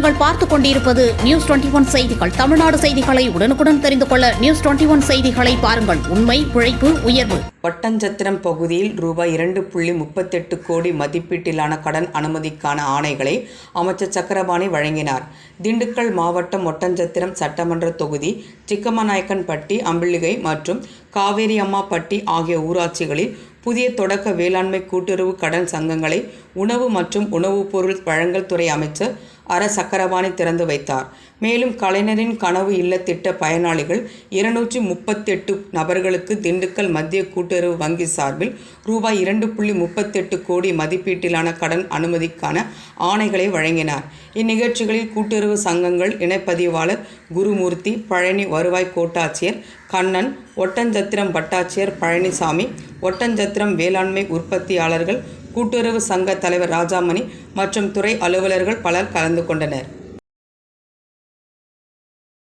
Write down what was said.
நீங்கள் பார்த்துக் கொண்டிருப்பது நியூஸ் 21 செய்திகள். தமிழ்நாடு செய்திகளை உடனுக்குடன் தெரிந்து கொள்ள நியூஸ் 21 செய்திகளை பாருங்கள். உண்மை, உழைப்பு, உயர்வு. ஒட்டன்சத்திரம் பகுதியில் ரூபாய் 2.38 கோடி மதிப்பீட்டிலான கடன் அனுமதிக்கான ஆணைகளை அமைச்சர் சக்கரபாணி வழங்கினார். திண்டுக்கல் மாவட்டம் ஒட்டன்சத்திரம் சட்டமன்ற தொகுதி சிக்கமநாயக்கன்பட்டி, அம்பிளிகை மற்றும் காவேரியம்மாப்பட்டி ஆகிய ஊராட்சிகளில் புதிய தொடக்க வேளாண்மை கூட்டுறவு கடன் சங்கங்களை உணவு மற்றும் உணவுப் பொருள் வழங்கல் துறை அமைச்சர் அர சக்கரபாணி திறந்து வைத்தார். மேலும் கலைஞரின் கனவு இல்ல திட்ட பயனாளிகள் 238 நபர்களுக்கு திண்டுக்கல் மத்திய கூட்டுறவு வங்கி சார்பில் ரூபாய் 2.38 கோடி மதிப்பீட்டிலான கடன் அனுமதிக்கான ஆணைகளை வழங்கினார். இந்நிகழ்ச்சிகளில் கூட்டுறவு சங்கங்கள் இணைப்பதிவாளர் குருமூர்த்தி, பழனி வருவாய் கோட்டாட்சியர் கண்ணன், ஒட்டன்சத்திரம் வட்டாட்சியர் பழனிசாமி, ஒட்டன்சத்திரம் வேளாண்மை உற்பத்தியாளர்கள் கூட்டுறவு சங்க தலைவர் ராஜாமணி மற்றும் துறை அலுவலர்கள் பலர் கலந்து கொண்டனர்.